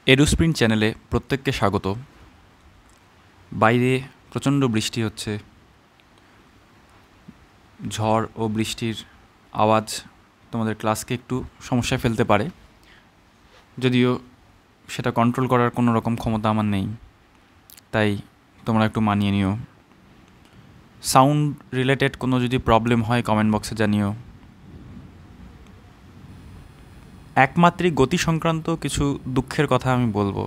এডুস্প্রিন্ট চ্যানেলে প্রত্যেককে স্বাগত। বাইরে প্রচণ্ড বৃষ্টি হচ্ছে। ঝড় ও বৃষ্টির আওয়াজ তোমাদের ক্লাসকে একটু সমস্যায় ফেলতে পারে, যদিও সেটা কন্ট্রোল করার কোনো রকম ক্ষমতা আমার নেই, তাই তোমরা একটু মানিয়ে নিও। সাউন্ড রিলেটেড কোনো যদি প্রবলেম হয় কমেন্ট বক্সে জানিও। একমাত্রিক গতি সংক্রান্ত কিছু দুঃখের কথা আমি বলবো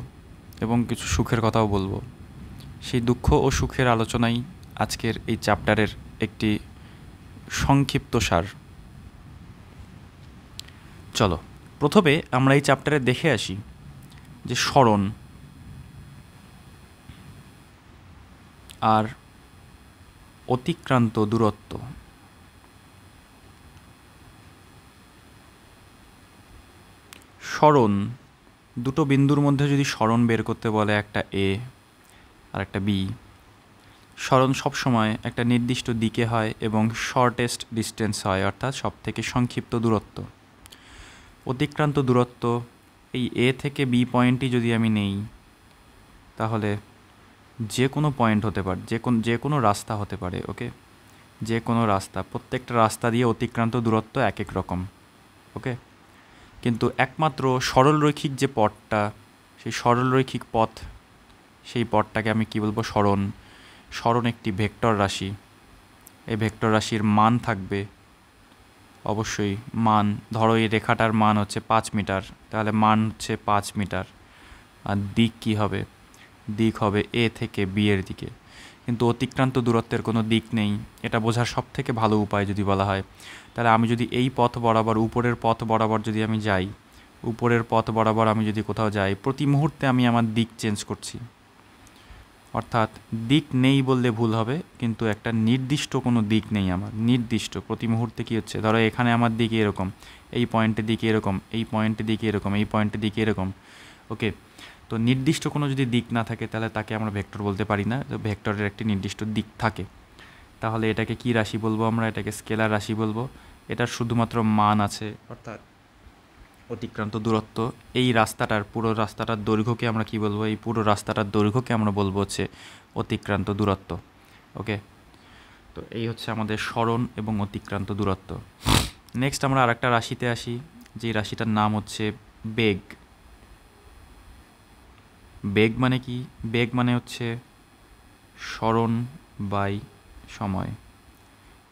এবং কিছু সুখের কথাও বলবো। সেই দুঃখ ও সুখের আলোচনাই আজকের এই চ্যাপ্টারের একটি সংক্ষিপ্ত সার। চলো প্রথমে আমরা এই চ্যাপ্টারে দেখে আসি যে সরণ আর অতিক্রান্ত দূরত্ব। সরণ, দুটো বিন্দুর মধ্যে যদি সরণ বের করতে বলে, একটা এ আর একটা বি, সরণ সবসময় একটা নির্দিষ্ট দিকে হয় এবং শর্টেস্ট ডিস্টেন্স হয়, অর্থাৎ সব থেকে সংক্ষিপ্ত দূরত্ব। অতিক্রান্ত দূরত্ব, এই এ থেকে বি পয়েন্টটি যদি আমি নেই, তাহলে যে কোনো পয়েন্ট হতে পারে, যে কোনো রাস্তা হতে পারে। ওকে, যে কোনো রাস্তা, প্রত্যেকটা রাস্তা দিয়ে অতিক্রান্ত দূরত্ব এক এক রকম। ওকে, কিন্তু একমাত্র সরলরৈখিক যে পথটা, সেই সরলরৈখিক পথ, সেই পথটাকে আমি কি বলবো? সরণ। সরণ একটি ভেক্টর রাশি। এই ভেক্টর রাশির মান থাকবে অবশ্যই। মান, ধরো এই রেখাটার মান হচ্ছে 5 মিটার, তাহলে মান হচ্ছে 5 মিটার। আর দিক কি হবে? দিক হবে এ থেকে বি এর দিকে। কিন্তু অতিক্রান্ত দূরত্বের কোনো দিক নেই। এটা বোঝার সব থেকে ভালো উপায় যদি বলা হয়, তাহলে আমি যদি এই পথ বরাবর, উপরের পথ বরাবর যদি আমি যাই, উপরের পথ বরাবর আমি যদি কোথাও যাই, প্রতি মুহূর্তে আমি আমার দিক চেঞ্জ করছি। অর্থাৎ দিক নেই বললে ভুল হবে, কিন্তু একটা নির্দিষ্ট কোনো দিক নেই আমার। নির্দিষ্ট প্রতি মুহূর্তে কী হচ্ছে, ধরো এখানে আমার দিক এরকম, এই পয়েন্টের দিকে এরকম, এই পয়েন্টের দিকে এরকম, এই পয়েন্টের দিকে এরকম। ওকে, তো নির্দিষ্ট কোনো যদি দিক না থাকে, তাহলে তাকে আমরা ভেক্টর বলতে পারি না। তো ভেক্টরের একটি নির্দিষ্ট দিক থাকে, তাহলে এটাকে কি রাশি বলবো? আমরা এটাকে স্কেলার রাশি বলবো। এটার শুধুমাত্র মান আছে, অর্থাৎ অতিক্রান্ত দূরত্ব। এই রাস্তাটার, পুরো রাস্তাটার দৈর্ঘ্যকে আমরা কি বলবো? এই পুরো রাস্তাটার দৈর্ঘ্যকে আমরা বলবো হচ্ছে অতিক্রান্ত দূরত্ব। ওকে, তো এই হচ্ছে আমাদের সরণ এবং অতিক্রান্ত দূরত্ব। নেক্সট আমরা আরেকটা রাশিতে আসি, যেই রাশিটার নাম হচ্ছে বেগ। বেগ মানে কি? বেগ মানে হচ্ছে সরণ বাই সময়।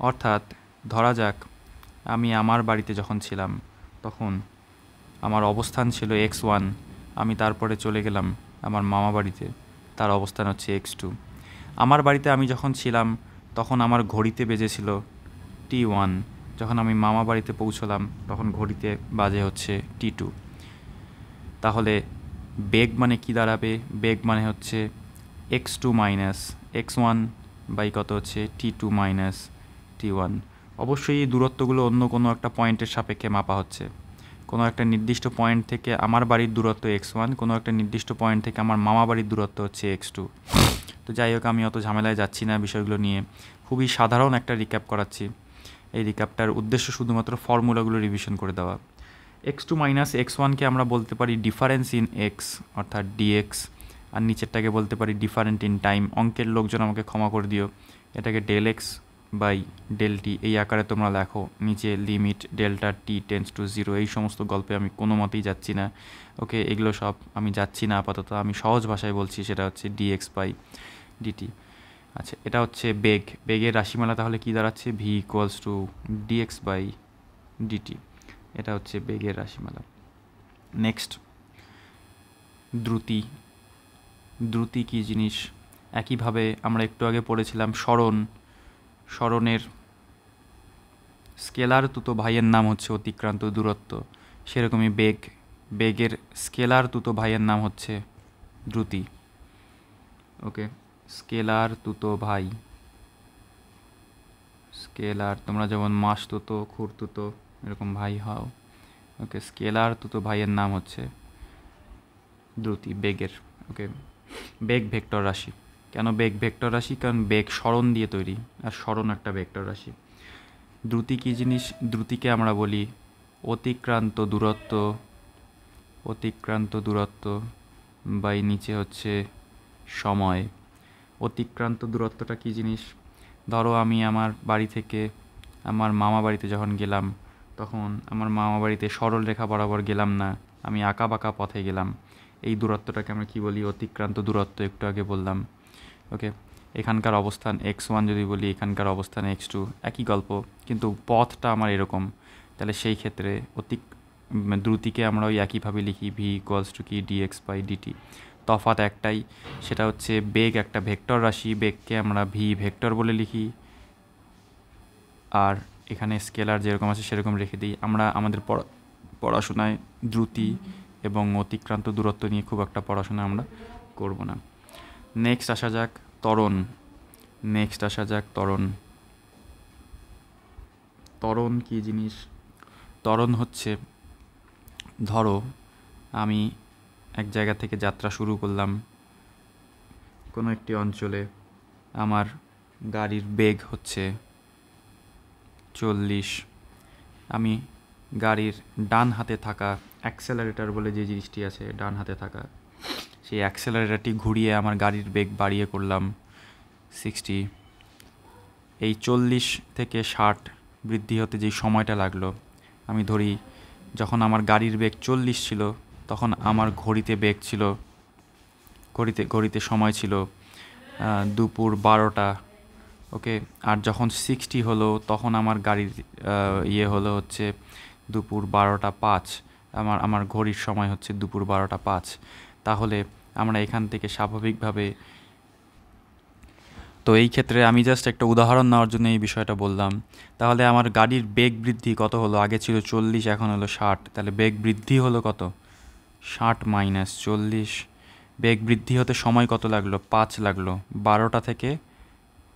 অর্থাৎ ধরা যাক আমি আমার বাড়িতে যখন ছিলাম, তখন আমার অবস্থান ছিল x1, আমি তারপরে চলে গেলাম আমার মামা বাড়িতে, তার অবস্থান হচ্ছে x2। আমার বাড়িতে আমি যখন ছিলাম, তখন আমার ঘড়িতে বেজেছিল t1। যখন আমি মামা বাড়িতে পৌঁছলাম, তখন ঘড়িতে বাজে হচ্ছে t2। তাহলে বেগ মানে কি দাঁড়াবে? বেগ মানে হচ্ছে x2 মাইনাস x1 বাই কত হচ্ছে t2 মাইনাস t1। অবশ্যই এই দূরত্বগুলো অন্য কোনো একটা পয়েন্টের সাপেক্ষে মাপা হচ্ছে। কোনো একটা নির্দিষ্ট পয়েন্ট থেকে আমার বাড়ির দূরত্ব x1, কোনো একটা নির্দিষ্ট পয়েন্ট থেকে আমার মামা বাড়ির দূরত্ব হচ্ছে x2। তো যাই হোক, আমি অত ঝামেলায় যাচ্ছি না বিষয়গুলো নিয়ে, খুবই সাধারণ একটা রিক্যাপ করাচ্ছি। এই রিক্যাপটার উদ্দেশ্য শুধুমাত্র ফর্মুলাগুলো রিভিশন করে দেওয়া। x2 মাইনাস x1কে আমরা বলতে পারি ডিফারেন্স ইন x, অর্থাৎ dx, আর নিচেরটাকে বলতে পারি ডিফারেন্ট ইন টাইম। অঙ্কের লোকজন আমাকে ক্ষমা করে দিও, এটাকে del X by del T এই আকারে তোমরা লেখো। নিচে limit delta T tends to 0। এই সমস্ত গল্পে আমি কোনো মতেই যাচ্ছি না। ওকে, এগুলো সব আমি যাচ্ছি না আপাতত। আমি সহজ ভাষায় বলছি, সেটা হচ্ছে dx বাই ডিটি। আচ্ছা, এটা হচ্ছে বেগ। বেগের রাশিমালা তাহলে কি দাঁড়াচ্ছে? v equals to dx by D T. এটা হচ্ছে বেগের রাশিমালা। নেক্সট, দ্রুতি। দ্রুতি কী জিনিস? একইভাবে আমরা একটু আগে পড়েছিলাম সরণ। সরণের স্কেলার তুতো ভাইয়ের নাম হচ্ছে অতিক্রান্ত দূরত্ব। সেরকমই বেগ, বেগের স্কেলার তুতো ভাইয়ের নাম হচ্ছে দ্রুতি। ওকে, স্কেলার তুতো ভাই, স্কেলার, তোমরা যেমন মাস তুতো, খুর তুতো, এরকম ভাই হও। ওকে, স্কেলার তুতো ভাইয়ের নাম হচ্ছে দ্রুতি, বেগের। ওকে, বেগ ভেক্টর রাশি। কেন বেগ ভেক্টর রাশি? কারণ বেগ সরণ দিয়ে তৈরি, আর সরণ একটা ভেক্টর রাশি। দ্রুতি কী জিনিস? দ্রুতিকে আমরা বলি অতিক্রান্ত দূরত্ব। অতিক্রান্ত দূরত্ব বাই নিচে হচ্ছে সময়। অতিক্রান্ত দূরত্বটা কী জিনিস? ধরো আমি আমার বাড়ি থেকে আমার মামা বাড়িতে যখন গেলাম, তখন আমার মামা বাড়িতে সরল রেখা বরাবর গেলাম না, আমি আঁকা বাঁকা পথে গেলাম। এই দূরত্বটাকে আমরা কী বলি? অতিক্রান্ত দূরত্ব, একটু আগে বললাম। ওকে, এখানকার অবস্থান x1 যদি বলি, এখানকার অবস্থান x2, একই গল্প, কিন্তু পথটা আমার এরকম। তাহলে সেই ক্ষেত্রে দ্রুতিকে আমরা ওই একইভাবে লিখি, v ইকুয়ালস টু কি dx বাই dt। তফাৎ একটাই, সেটা হচ্ছে বেগ একটা ভেক্টর রাশি, বেগকে আমরা v ভেক্টর বলে লিখি, আর এখানে স্কেলার যেরকম আছে সেরকম রেখে দিই। আমরা আমাদের পড়াশোনায় দ্রুতি এবং অতিক্রান্ত দূরত্ব নিয়ে খুব একটা পড়াশোনা আমরা করব না। নেক্সট আসা যাক ত্বরণ। ত্বরণ কী জিনিস? ত্বরণ হচ্ছে, ধরো আমি এক জায়গা থেকে যাত্রা শুরু করলাম কোনো একটি অঞ্চলে, আমার গাড়ির বেগ হচ্ছে 40, আমি গাড়ির ডান হাতে থাকা অ্যাক্সেলারেটর বলে যে জিনিসটি আছে ডান হাতে থাকা, সেই অ্যাক্সেলারেটরটি ঘুরিয়ে আমার গাড়ির বেগ বাড়িয়ে করলাম 60। এই 40 থেকে 60 বৃদ্ধি হতে যেই সময়টা লাগলো, আমি ধরি যখন আমার গাড়ির বেগ 40 ছিল তখন আমার ঘড়িতে বেগ ছিল, ঘড়িতে সময় ছিল দুপুর 12টা। ওকে, আর যখন 60 হলো তখন আমার গাড়ির হলো হচ্ছে দুপুর 12টা 5, আমার ঘড়ির সময় হচ্ছে দুপুর 12টা 5। তাহলে আমরা এখান থেকে স্বাভাবিকভাবে, তো এই ক্ষেত্রে আমি জাস্ট একটা উদাহরণ নেওয়ার জন্য এই বিষয়টা বললাম। তাহলে আমার গাড়ির বেগ বৃদ্ধি কত হলো? আগে ছিল 40, এখন হলো 60, তাহলে বেগ বৃদ্ধি হলো কত? 60 মাইনাস 40। বেগ বৃদ্ধি হতে সময় কত লাগলো? 5 লাগলো। 12টা থেকে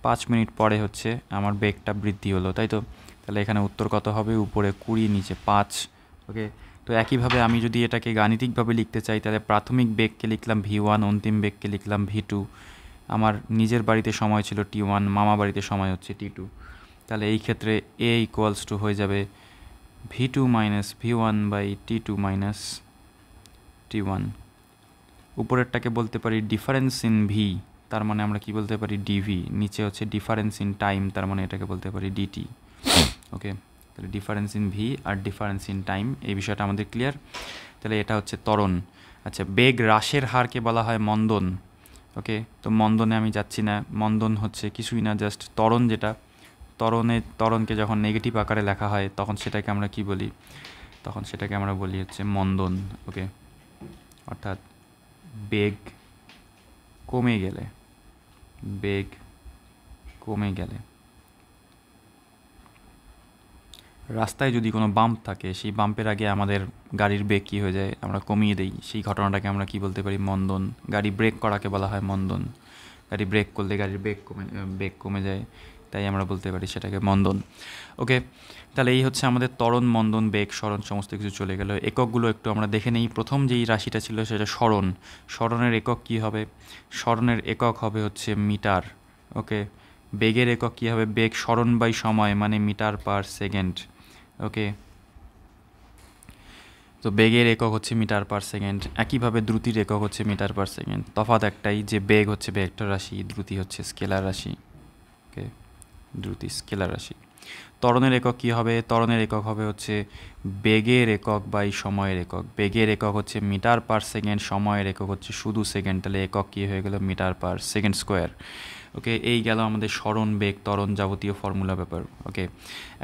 5 মিনিট পরে হচ্ছে আমার বেগটা বৃদ্ধি হলো, তাই তো? তাহলে এখানে উত্তর কত হবে? উপরে 20, নিচে 5। ওকে, তো একইভাবে আমি যদি এটাকে গাণিতিকভাবে লিখতে চাই, তাহলে প্রাথমিক বেগকে লিখলাম v1, অন্তিম বেগকে লিখলাম v2। আমার নিজের বাড়িতে সময় ছিল t1, মামা বাড়িতে সময় হচ্ছে t2। তাহলে এই ক্ষেত্রে a ইকুয়ালস টু হয়ে যাবে v2 minus v1 by t2 minus t1। উপরেরটাকে বলতে পারি ডিফারেন্স ইন v, তার মানে আমরা কি বলতে পারি? dv। নিচে হচ্ছে ডিফারেন্স ইন টাইম, তার মানে এটাকে বলতে পারি dt। ওকে, তাহলে ডিফারেন্স ইন v আর ডিফারেন্স ইন টাইম, এই বিষয়টা আমাদের ক্লিয়ার। তাহলে এটা হচ্ছে ত্বরণ। আচ্ছা, বেগ হ্রাসের হারকে বলা হয় মন্দন। ওকে, তো মন্দনে আমি যাচ্ছি না, মন্দন হচ্ছে কিছুই না, জাস্ট ত্বরণ। যেটা ত্বরণকে যখন নেগেটিভ আকারে লেখা হয় তখন সেটাকে আমরা কি বলি? তখন সেটাকে আমরা বলি হচ্ছে মন্দন। ওকে, অর্থাৎ বেগ কমে গেলে রাস্তায় যদি কোনো বাম্প থাকে, সেই বাম্পের আগে আমাদের গাড়ির বেগ কী হয়ে যায়? আমরা কমিয়ে দিই, সেই ঘটনাটাকে আমরা কি বলতে পারি? মন্দন। গাড়ি ব্রেক করাকে বলা হয় মন্দন। গাড়ি ব্রেক করলে গাড়ির বেগ কমে যায়, তাই আমরা বলতে পারি সেটাকে মন্দন। ওকে, তাহলে এই হচ্ছে আমাদের ত্বরণ, মন্দন, বেগ, সরণ সমস্ত কিছু চলে গেল। এককগুলো একটু আমরা দেখে নেই। প্রথম যেই রাশিটা ছিল সেটা সরণ। সরণের একক কী হবে? সরণের একক হবে হচ্ছে মিটার। ওকে, বেগের একক কী হবে? বেগ সরণ বাই সময়, মানে মিটার পার সেকেন্ড। ওকে, তো বেগের একক হচ্ছে মিটার পার সেকেন্ড। একইভাবে দ্রুতির একক হচ্ছে মিটার পার সেকেন্ড। তফাৎ একটাই, যে বেগ হচ্ছে ভেক্টর রাশি, দ্রুতি হচ্ছে স্কেলার রাশি। ওকে, দ্রুতি স্কেলার রাশি। ত্বরণের একক কী হবে? ত্বরণের একক হবে হচ্ছে বেগের একক বাই সময়ের একক। বেগের একক হচ্ছে মিটার পার সেকেন্ড, সময়ের একক হচ্ছে শুধু সেকেন্ড, তাহলে একক কী হয়ে গেল? Metre per second square. Okay, এই গেল আমাদের সরণ, বেগ, ত্বরণ যাবতীয় ফর্মুলা ব্যাপার। ওকে,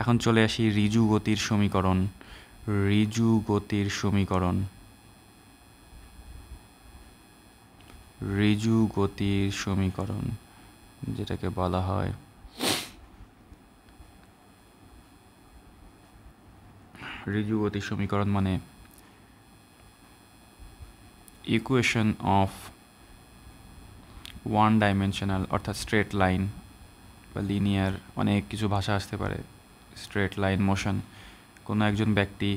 এখন চলে আসি ঋজু গতির সমীকরণ। ঋজু গতির সমীকরণ যেটাকে বলা হয় ঋজু গতির সমীকরণ, মানে ইকুয়েশন অফ ওয়ান ডাইমেনশনাল, অর্থাৎ স্ট্রেট লাইন বা লিনিয়ার, অনেক কিছু ভাষা আসতে পারে। স্ট্রেট লাইন মোশন, কোনো একজন ব্যক্তি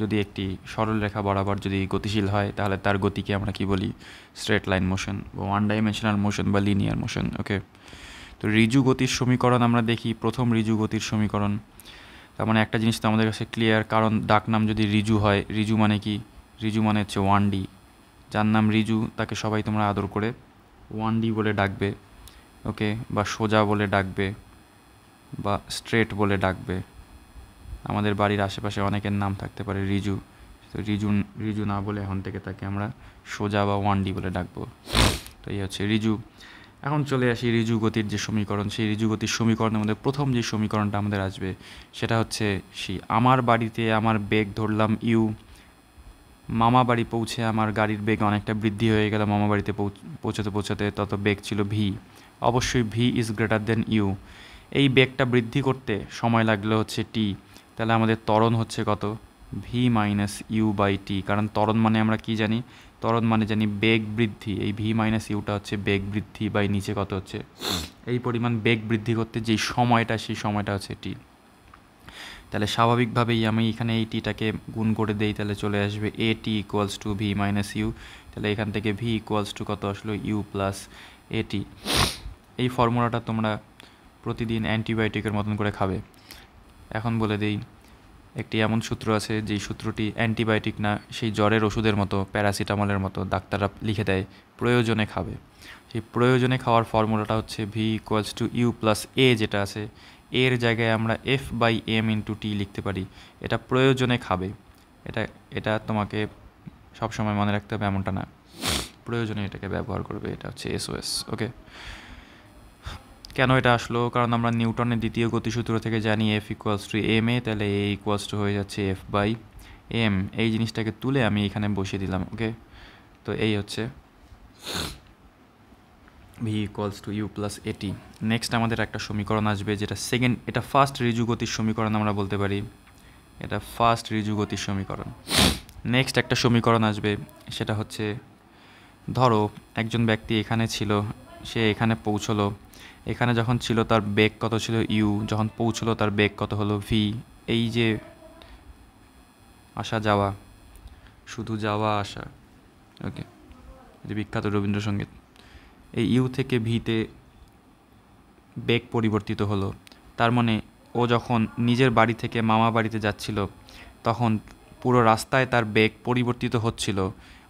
যদি একটি সরল রেখা বরাবর যদি গতিশীল হয়, তাহলে তার গতিকে আমরা কি বলি? স্ট্রেট লাইন মোশন বা ওয়ান ডাইমেনশনাল মোশন বা লিনিয়ার মোশন। ওকে, তো ঋজু গতির সমীকরণ আমরা দেখি। প্রথম ঋজু গতির সমীকরণ, তার মানে একটা জিনিস তো আমাদের কাছে ক্লিয়ার, কারণ ডাকনাম যদি ঋজু হয়, ঋজু মানে কি? ঋজু মানে হচ্ছে 1D। যার নাম রিজু তাকে সবাই তোমরা আদর করে 1D বলে ডাকবে, ওকে, বা সোজা বলে ডাকবে বা স্ট্রেট বলে ডাকবে। আমাদের বাড়ির আশেপাশে অনেকের নাম থাকতে পারে রিজু, তো রিজু না বলে এখন থেকে তাকে আমরা সোজা বা 1D বলে ডাকবো। তো এই হচ্ছে রিজু। এখন চলে আসি রিজু গতির যে সমীকরণ, সেই রিজু গতির সমীকরণের মধ্যে প্রথম যে সমীকরণটা আমাদের আসবে সেটা হচ্ছে সেই আমার বাড়িতে আমার বেগ ধরলাম ইউ, মামা বাড়ি পৌঁছে আমার গাড়ির বেগ অনেকটা বৃদ্ধি হয়ে গেল, মামা বাড়িতে পৌঁছাতে পৌঁছাতে তত বেগ ছিল ভি, অবশ্যই V is greater than U. এই বেগটা বৃদ্ধি করতে সময় লাগলো হচ্ছে টি, তাহলে আমাদের ত্বরণ হচ্ছে কত, V minus you by T. কারণ ত্বরণ মানে আমরা কি জানি, ত্বরণ মানে জানি বেগ বৃদ্ধি, এই ভি মাইনাস ইউটা হচ্ছে বেগ বৃদ্ধি বাই নিচে কত হচ্ছে এই পরিমাণ বেগ বৃদ্ধি করতে যেই সময়টা, সেই সময়টা হচ্ছে টি। তাহলে স্বাভাবিকভাবেই আমি এখানে এই টিটাকে গুণ করে দেই, তাহলে চলে আসবে a t equals to v minus u. তাহলে এখান থেকে ভি ইকুয়ালস টু কত আসলো, ইউ প্লাস এ টি। এই ফর্মুলাটা তোমরা প্রতিদিন অ্যান্টিবায়োটিকের মতন করে খাবে। এখন বলে দিই, একটি এমন সূত্র আছে যেই সূত্রটি অ্যান্টিবায়োটিক না, সেই জ্বরের ওষুধের মতো, প্যারাসিটামলের মতো ডাক্তাররা লিখে দেয়, প্রয়োজনে খাবে। সেই প্রয়োজনে খাওয়ার ফর্মুলাটা হচ্ছে V equals to you plus a, যেটা আছে এর জায়গায় আমরা f by m into t লিখতে পারি। এটা প্রয়োজনে খাবে, এটা এটা তোমাকে সবসময় মনে রাখতে হবে এমনটা না, প্রয়োজনে এটাকে ব্যবহার করবে। এটা হচ্ছে এসওএস, ওকে। কেন এটা আসলো, কারণ আমরা নিউটনের দ্বিতীয় গতিসূত্র থেকে জানি F equals to M A, তাহলে এ ইকুয়ালস টু হয়ে যাচ্ছে এফ বাই এম। এই জিনিসটাকে তুলে আমি এখানে বসিয়ে দিলাম, ওকে। তো এই হচ্ছে V equals to you plus A T. Next আমাদের একটা সমীকরণ আসবে যেটা সেকেন্ড, এটা ফার্স্ট রিজু গতির সমীকরণ আমরা বলতে পারি, এটা ফার্স্ট রিজু গতির সমীকরণ। নেক্সট একটা সমীকরণ আসবে, সেটা হচ্ছে ধরো একজন ব্যক্তি এখানে ছিল, সে এখানে পৌঁছলো, এখানে যখন ছিল তার বেগ কত ছিল ইউ, যখন পৌঁছলো তার বেগ কত হলো ভি। এই যে আসা যাওয়া, শুধু যাওয়া আসা, ওকে, যে বিখ্যাত রবীন্দ্রসঙ্গীত, এই ইউ থেকে ভিতে বেগ পরিবর্তিত হলো। তার মানে ও যখন নিজের বাড়ি থেকে মামা বাড়িতে যাচ্ছিল তখন পুরো রাস্তায় তার বেগ পরিবর্তিত হচ্ছিল,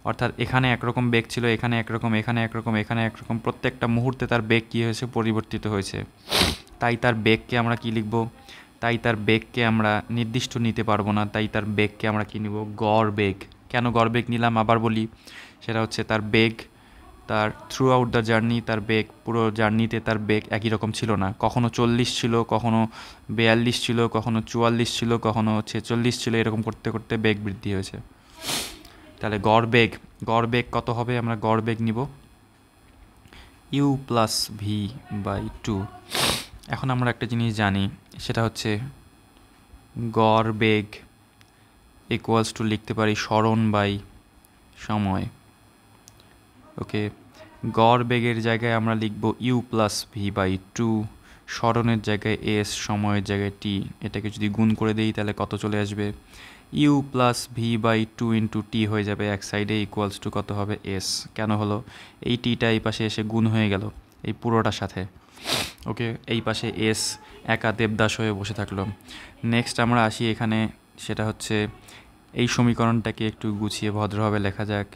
অর্থাৎ এখানে একরকম বেগ ছিল, এখানে একরকম, এখানে একরকম, এখানে একরকম, প্রত্যেকটা মুহূর্তে তার বেগ কী হয়েছে, পরিবর্তিত হয়েছে। তাই তার বেগকে আমরা কী লিখব, তাই তার বেগকে আমরা নির্দিষ্ট নিতে পারবো না, তাই তার বেগকে আমরা কী নিব, গড় বেগ। কেন গড় বেগ নিলাম আবার বলি, সেটা হচ্ছে তার বেগ, তার থ্রু আউট দ্য জার্নি, তার বেগ পুরো জার্নিতে তার বেগ একই রকম ছিল না, কখনো 40 ছিল, কখনো 42 ছিল, কখনো 44 ছিল, কখনো 46 ছিল, এরকম করতে করতে বেগ বৃদ্ধি হয়েছে। তাহলে গড় বেগ কত হবে, আমরা গড় বেগ নিব U plus V by two. এখন আমরা একটা জিনিস জানি, সেটা হচ্ছে গড় বেগ ইকুয়ালস টু লিখতে পারি সরণ বাই সময়, ওকে। গড় বেগের জায়গায় আমরা লিখব u plus V by two, সরণের জায়গায় এস, সময়ের জায়গায় টি। এটাকে যদি গুণ করে দিই তাহলে কত চলে আসবে, u plus V by two into t হয়ে যাবে এক সাইডে, ইকুয়ালস টু কত হবে এস। কেন হলো, এই টিটা এই পাশে এসে গুণ হয়ে গেল এই পুরোটার সাথে, ওকে। এই পাশে এস একা দেবদাস হয়ে বসে থাকলো। নেক্সট আমরা আসি এখানে, সেটা হচ্ছে এই সমীকরণটাকে একটু গুছিয়ে ভদ্রভাবে লেখা যাক,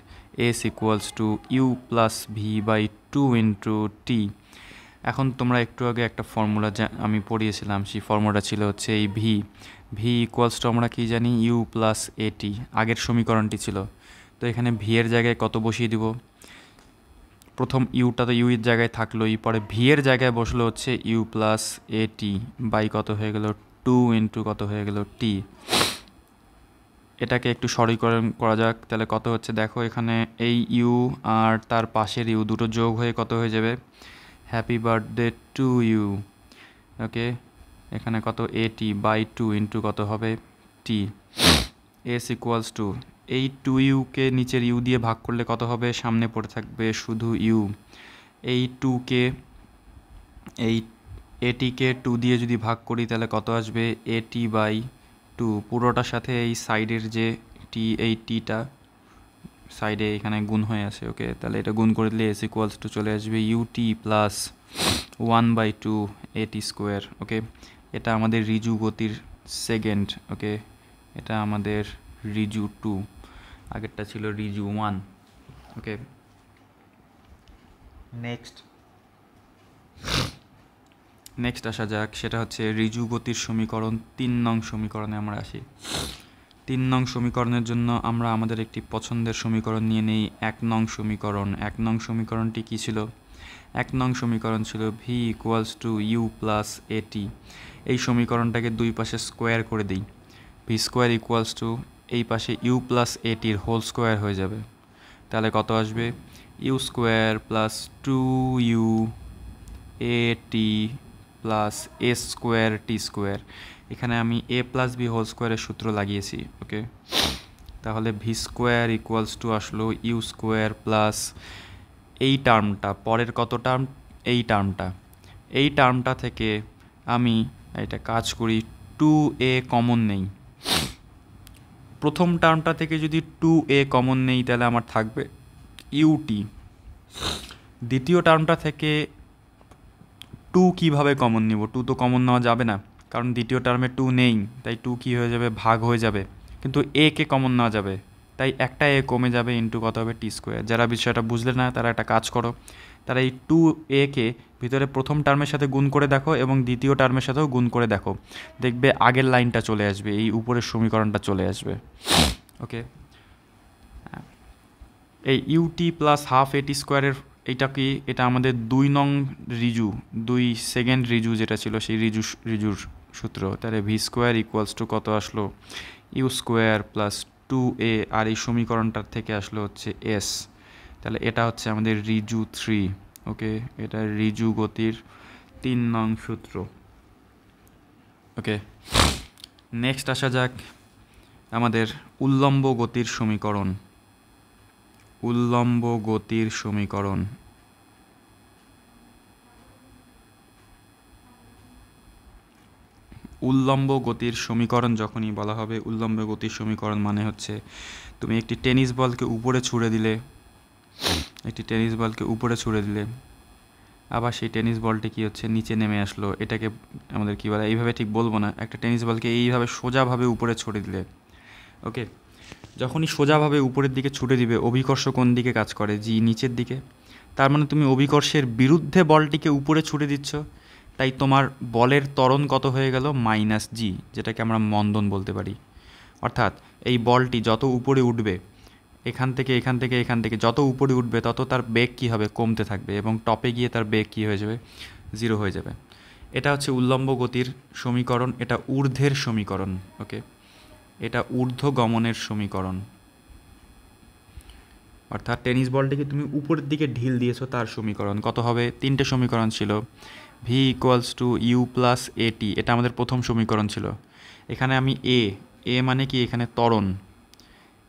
s equals to you plus V by two into t. এখন তোমরা একটু আগে একটা ফর্মুলা আমি পড়িয়েছিলাম, সেই ফর্মুলাটা ছিল হচ্ছে এই ভি ইকুয়ালস টু আমরা কী জানি, ইউ প্লাস এটি, আগের সমীকরণটি ছিল। তো এখানে ভি এর জায়গায় কত বসিয়ে দিব, প্রথম ইউটা তো ইউ এর জায়গায় থাকলোই, পরে ভি এর জায়গায় বসলো হচ্ছে ইউ প্লাস এটি বাই কত হয়ে গেল, টু ইন্টু কত হয়ে গেল টি। এটাকে একটু সরলীকরণ করা যাক, তাহলে কত হচ্ছে দেখো, এখানে এই ইউ আর তার পাশের ইউ দুটো যোগ হয়ে কত হয়ে যাবে, হ্যাপি বার্থডে টু ইউ, ওকে। এখানে কত এটি বাই টু ইন্টু কত হবে টি। এস ইকুয়ালস টু এই টু ইউকে নিচের ইউ দিয়ে ভাগ করলে কত হবে, সামনে পড়ে থাকবে শুধু ইউ। এই টুকে, এই এটিকে টু দিয়ে যদি ভাগ করি তাহলে কত আসবে, এটি বাই টু, পুরোটার সাথে এই সাইডের যে টি, এই টিটা সাইডে এখানে গুণ হয়ে আসে, ওকে। তাহলে এটা গুণ করে দিলে এস ইকুয়ালস টু চলে আসবে ইউটি প্লাস 1/2 এটি স্কোয়ার, ওকে। এটা আমাদের রিজু গতির সেকেন্ড, ওকে। এটা আমাদের রিজু 2, আগেরটা ছিল রিজু 1, ওকে, নেক্সট আসা যাক, সেটা হচ্ছে ঋজু গতির সমীকরণ। 3 নং সমীকরণে আমরা আসি। 3 নং সমীকরণের জন্য আমরা আমাদের একটি পছন্দের সমীকরণ নিয়ে নেই, 1 নং সমীকরণ। 1 নং সমীকরণটি কী ছিল? 1 নং সমীকরণ ছিল V equals to you plus A T. এই সমীকরণটাকে দুই পাশে স্কোয়ার করে দিই। ভি স্কোয়ার ইকুয়ালস টু এই পাশে ইউ প্লাস এটির হোল স্কোয়ার হয়ে যাবে। তাহলে কত আসবে? ইউ স্কোয়ার প্লাস 2u এটি প্লাস এ স্কোয়ার টি স্কোয়ার। এখানে আমি এ প্লাস বি হোল স্কোয়ারের সূত্র লাগিয়েছি। ওকে, তাহলে ভি স্কোয়ার ইকুয়ালস টু আসলো ইউ স্কোয়ার প্লাস এই টার্মটা, পরের কত টার্ম? এই টার্মটা। এই টার্মটা থেকে আমি এটা কাজ করি, 2a কমন নেই। প্রথম টার্মটা থেকে যদি 2a কমন নেই তাহলে আমার থাকবে ইউটি। দ্বিতীয় টার্মটা থেকে 2 কীভাবে কমন নিব? 2 তো কমন নেওয়া যাবে না, কারণ দ্বিতীয় টার্মে 2 নেই, তাই 2 কী হয়ে যাবে? ভাগ হয়ে যাবে। কিন্তু এ কে কমন নেওয়া যাবে, তাই একটা এ কমে যাবে, ইন্টু কত হবে? টি স্কোয়ার। যারা বিষয়টা বুঝলে না তারা একটা কাজ করো, তারা এই 2a কে ভিতরে প্রথম টার্মের সাথে গুণ করে দেখো এবং দ্বিতীয় টার্মের সাথেও গুণ করে দেখো, দেখবে আগের লাইনটা চলে আসবে, এই উপরের সমীকরণটা চলে আসবে। ওকে, এই ইউটি প্লাস হাফ এটি স্কোয়ারের এইটা কি? এটা আমাদের 2 নং রিজু, 2 সেকেন্ড রিজু যেটা ছিল সেই রিজুর সূত্র। তাহলে ভি স্কোয়ার ইকুয়ালস টু কত আসলো? ইউ স্কোয়ার প্লাস 2a, আর এই সমীকরণটার থেকে আসলো হচ্ছে এস। তাহলে এটা হচ্ছে আমাদের রিজু 3। ওকে, এটা রিজু গতির 3 নং সূত্র। ওকে, নেক্সট আসা যাক আমাদের উল্লম্ব গতির সমীকরণ। উল্লম্ব গতির সমীকরণ। উল্লম্ব গতির সমীকরণ যখনই বলা হবে, উল্লম্ব গতির সমীকরণ মানে হচ্ছে তুমি একটি টেনিস বলকে উপরে ছুঁড়ে দিলে, আবার সেই টেনিস বলটি কী হচ্ছে? নিচে নেমে আসলো। এটাকে আমাদের কী বলে? এইভাবে ঠিক বলবো না, একটা টেনিস বলকে এইভাবে সোজাভাবে উপরে ছুঁড়ে দিলে, ওকে, যখনই সোজাভাবে উপরের দিকে ছুটে দিবে, অভিকর্ষ কোন দিকে কাজ করে? জি, নিচের দিকে। তার মানে তুমি অভিকর্ষের বিরুদ্ধে বলটিকে উপরে ছুটে দিচ্ছ, তাই তোমার বলের ত্বরণ কত হয়ে গেল? মাইনাস জি, যেটাকে আমরা মন্দন বলতে পারি। অর্থাৎ এই বলটি যত উপরে উঠবে, এখান থেকে যত উপরে উঠবে তত তার বেগ কী হবে? কমতে থাকবে, এবং টপে গিয়ে তার বেগ কী হয়ে যাবে? 0 হয়ে যাবে। এটা হচ্ছে উল্লম্ব গতির সমীকরণ, এটা ঊর্ধ্বের সমীকরণ। ওকে, এটা ঊর্ধ্বগমনের সমীকরণ। অর্থাৎ টেনিস বলটিকে তুমি উপরের দিকে ঢিল দিয়েছো, তার সমীকরণ কত হবে? 3টে সমীকরণ ছিল। V equals to you plus A T, এটা আমাদের প্রথম সমীকরণ ছিল। এখানে আমি এ মানে কি? এখানে ত্বরণ।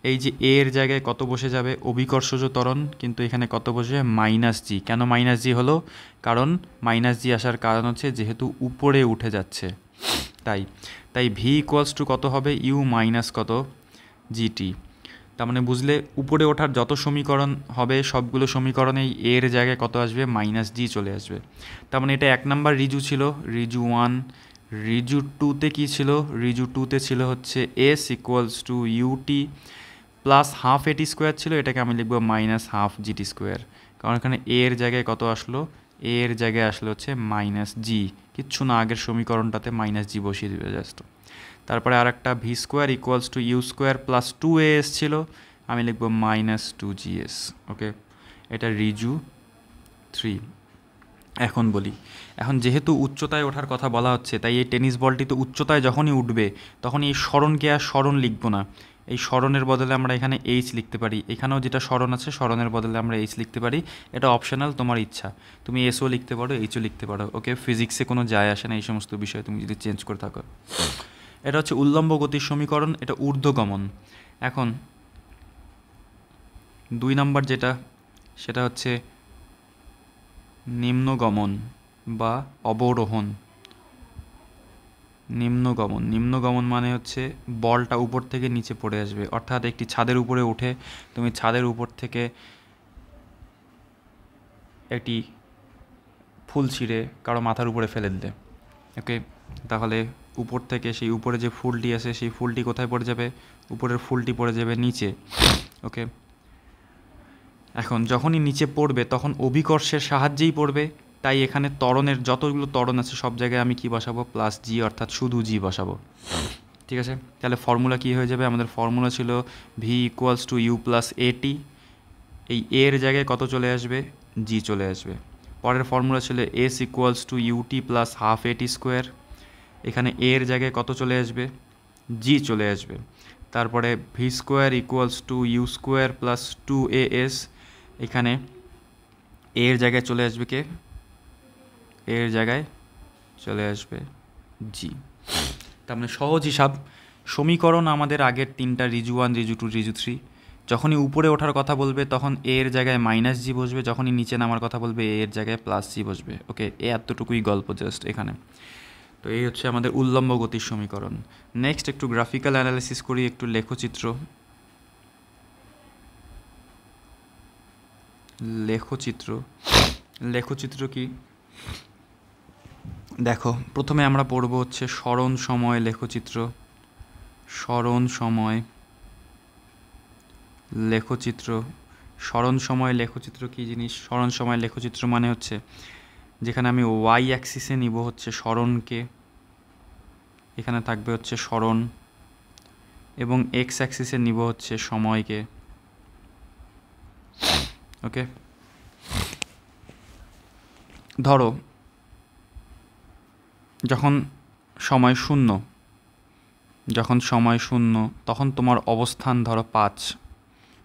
এই যে এর জায়গায় কত বসে যাবে? অভিকর্ষজ ত্বরণ। কিন্তু এখানে কত বসে? মাইনাস জি। কেন মাইনাস জি হলো? কারণ মাইনাস জি আসার কারণ হচ্ছে যেহেতু উপরে উঠে যাচ্ছে, তাই ভি ইকুয়ালস টু কত হবে? ইউ মাইনাস কত? জিটি। তার মানে বুঝলে, উপরে ওঠার যত সমীকরণ হবে সবগুলো সমীকরণেই এর জায়গায় কত আসবে? মাইনাস জি চলে আসবে। তার মানে এটা 1 নাম্বার রিজু ছিল, রিজু 1। রিজু 2তে কী ছিল? রিজু 2তে ছিল হচ্ছে S equals to U T plus half A T square ছিল, এটাকে আমি লিখবো মাইনাস হাফ জিটি স্কোয়ার। কারণ এখানে এর জায়গায় কত আসলো? এর জায়গায় আসলো হচ্ছে মাইনাস জি, কিচ্ছু না, আগের সমীকরণটাতে মাইনাস জি বসিয়ে দেবে জাস্ট। তারপরে আর একটা V square equals to U square plus 2as ছিল, আমি লিখবো মাইনাস 2gs। ওকে, এটা রিজু 3। এখন বলি, এখন যেহেতু উচ্চতায় ওঠার কথা বলা হচ্ছে, তাই এই টেনিস বলটি তো উচ্চতায় যখনই উঠবে তখন এই সরণকে আর সরণ লিখবো না, এই সরণের বদলে আমরা এখানে এইচ লিখতে পারি। এখানেও যেটা সরণ আছে, সরণের বদলে আমরা এইচ লিখতে পারি। এটা অপশনাল, তোমার ইচ্ছা, তুমি এসও লিখতে পারো, এইচও লিখতে পারো। ওকে, ফিজিক্সে কোনো যায় আসে না এই সমস্ত বিষয় তুমি যদি চেঞ্জ করে থাকো। এটা হচ্ছে উল্লম্ব গতির সমীকরণ, এটা ঊর্ধ্বগমন। এখন 2 নম্বর যেটা, সেটা হচ্ছে নিম্নগমন বা অবরোহণ। নিম্নগমন মানে হচ্ছে বলটা উপর থেকে নিচে পড়ে আসবে। অর্থাৎ একটি ছাদের উপরে উঠে তুমি ছাদের উপর থেকে একটি ফুল ছিঁড়ে কারো মাথার উপরে ফেলে দিলে, ওকে, তাহলে উপর থেকে সেই উপরে যে ফুলটি আছে সেই ফুলটি কোথায় পড়ে যাবে? উপরের ফুলটি পড়ে যাবে নিচে। ওকে, এখন যখনই নিচে পড়বে তখন অভিকর্ষের সাহায্যেই পড়বে, তাই এখানে ত্বরণের যতগুলো ত্বরণ আছে সব জায়গায় আমি কি বসাবো, প্লাস জি, অর্থাৎ শুধু জি বসাবো। ঠিক আছে, তাহলে ফর্মুলা কি হয়ে যাবে, আমাদের ফর্মুলা ছিল V equals to you plus A T, এই এর জায়গায় কত চলে আসবে, জি চলে আসবে। পরের ফর্মুলা ছিল S equals to U T plus half A T square, এখানে এর জায়গায় কত চলে আসবে, জি চলে আসবে। তারপরে V square equals to U square plus 2as, এখানে এর জায়গায় চলে আসবে কে, এর জায়গায় চলে আসবে জি। তার মানে সহজ হিসাব, সমীকরণ আমাদের আগের তিনটা রিজু 1, রিজু 2, রিজু 3, যখনই উপরে ওঠার কথা বলবে তখন এর জায়গায় মাইনাস জি বসবে, যখনই নিচে নামার কথা বলবে এর জায়গায় প্লাস জি বসবে। ওকে, এতটুকুই গল্প জাস্ট এখানে। তো এই হচ্ছে আমাদের উল্লম্ব গতির সমীকরণ। নেক্সট একটু গ্রাফিক্যাল অ্যানালিসিস করি, একটু লেখচিত্র। লেখচিত্র কি দেখো, প্রথমে আমরা পড়ব হচ্ছে স্মরণ সময় লেখচিত্র। স্মরণ সময় লেখচিত্র কি জিনিস? স্মরণ সময় লেখচিত্র মানে হচ্ছে যেখানে আমি ওয়াই অ্যাক্সিসে নিব হচ্ছে স্মরণকে, এখানে থাকবে হচ্ছে স্মরণ, এবং এক্স অ্যাক্সিসে নিব হচ্ছে সময়কে। ওকে, ধরো যখন সময় শূন্য তখন তোমার অবস্থান ধরো 5,